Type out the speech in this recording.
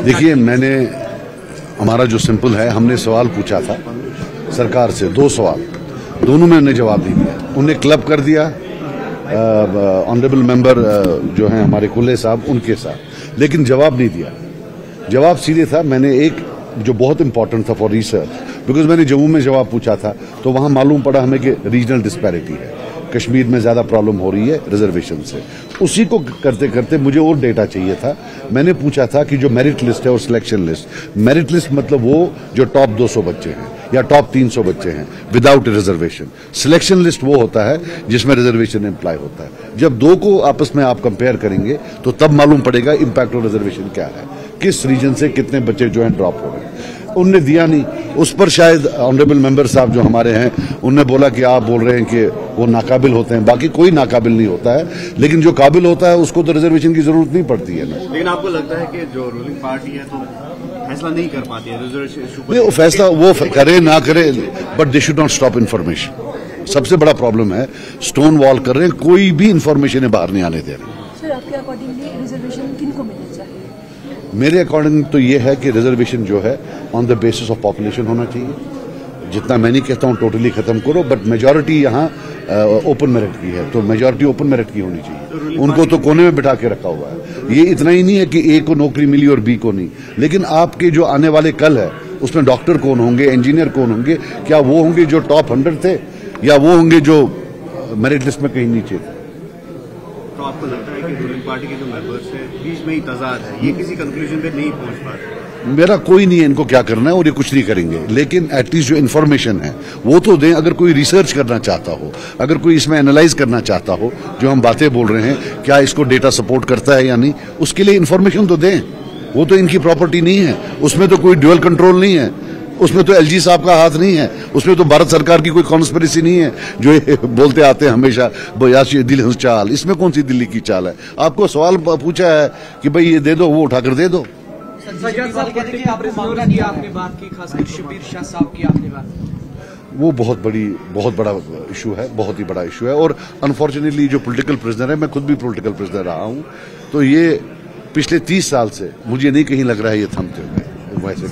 देखिए, हमारा जो सिंपल है, हमने सवाल पूछा था सरकार से, 2 सवाल, दोनों में उन्हें जवाब नहीं दिया। उन्हें क्लब कर दिया ऑनरेबल मेंबर जो हैं हमारे कुल्ले साहब, उनके साथ, लेकिन जवाब नहीं दिया। जवाब सीधे था, मैंने एक जो बहुत इंपॉर्टेंट था फॉर रिसर्च, बिकॉज मैंने जम्मू में जवाब पूछा था तो वहां मालूम पड़ा हमें कि रीजनल डिस्पैरिटी है, कश्मीर में ज्यादा प्रॉब्लम हो रही है रिजर्वेशन से। उसी को करते करते मुझे और डेटा चाहिए था। मैंने पूछा था कि जो मेरिट लिस्ट है और सिलेक्शन लिस्ट, मेरिट लिस्ट मतलब वो जो टॉप 200 बच्चे हैं या टॉप 300 बच्चे हैं विदाउट रिजर्वेशन, सिलेक्शन लिस्ट वो होता है जिसमें रिजर्वेशन एम्प्लॉय होता है। जब 2 को आपस में आप कंपेयर करेंगे तो तब मालूम पड़ेगा इम्पैक्ट ऑफ रिजर्वेशन क्या है, किस रीजन से कितने बच्चे जो हैं ड्रॉप हो रहे हैं। उनने दिया नहीं। उस पर शायद ऑनरेबल मेंबर साहब जो हमारे हैं उनने बोला कि आप बोल रहे हैं कि वो नाकाबिल होते हैं। बाकी कोई नाकाबिल नहीं होता है, लेकिन जो काबिल होता है उसको तो रिजर्वेशन की जरूरत नहीं पड़ती है ना। लेकिन आपको लगता है कि जो रूलिंग पार्टी है तो फैसला नहीं कर पाती है रिजर्वेशन? नहीं, फैसला वो करे ना करे, but they should not stop information. सबसे बड़ा प्रॉब्लम है, स्टोन वॉल कर रहे हैं, कोई भी इन्फॉर्मेशन बाहर नहीं आने दे रहे। सर, आपके अकॉर्डिंगली रिजर्वेशन किनको मिलना चाहिए? मेरे अकॉर्डिंग तो ये है कि रिजर्वेशन जो है on the basis of population होना चाहिए। जितना मैं नहीं कहता हूं टोटली खत्म करो, बट मेजॉरिटी यहाँ ओपन मेरिट की है, तो मेजॉरिटी ओपन मेरिट की होनी चाहिए। उनको तो कोने में बिठा के रखा हुआ है। ये इतना ही नहीं है कि ए को नौकरी मिली और बी को नहीं, लेकिन आपके जो आने वाले कल है उसमें डॉक्टर कौन होंगे, इंजीनियर कौन होंगे? क्या वो होंगे जो टॉप 100 थे, या वो होंगे जो मेरिट लिस्ट में कहीं नीचे थे? तो आपको लगता है कि रूलिंग पार्टी के जो मेंबर्स हैं बीच में ही तजाद है, ये किसी कंक्लूजन पे नहीं पहुंच पाते? मेरा कोई नहीं है इनको क्या करना है, और ये कुछ नहीं करेंगे, लेकिन एटलीस्ट जो इन्फॉर्मेशन है वो तो दें। अगर कोई रिसर्च करना चाहता हो, अगर कोई इसमें एनालाइज करना चाहता हो, जो हम बातें बोल रहे हैं क्या इसको डेटा सपोर्ट करता है या नहीं, उसके लिए इन्फॉर्मेशन तो दें। वो तो इनकी प्रॉपर्टी नहीं है, उसमें तो कोई ड्यूअल कंट्रोल नहीं है, उसमें तो एलजी साहब का हाथ नहीं है, उसमें तो भारत सरकार की कोई कॉन्स्पिरेसी नहीं है जो ये बोलते आते हैं हमेशा दिल्ली चाल। इसमें कौन सी दिल्ली की चाल है? आपको सवाल पूछा है कि भाई ये दे दो, वो उठाकर दे दो। वो बहुत बड़ा इशू है, बहुत ही बड़ा इशू है। और अनफॉर्चुनेटली जो पॉलिटिकल प्रिजनर है, मैं खुद भी पॉलिटिकल प्रिजनर रहा हूं, तो ये पिछले 30 साल से मुझे नहीं कहीं लग रहा है ये थमते हुए वैसे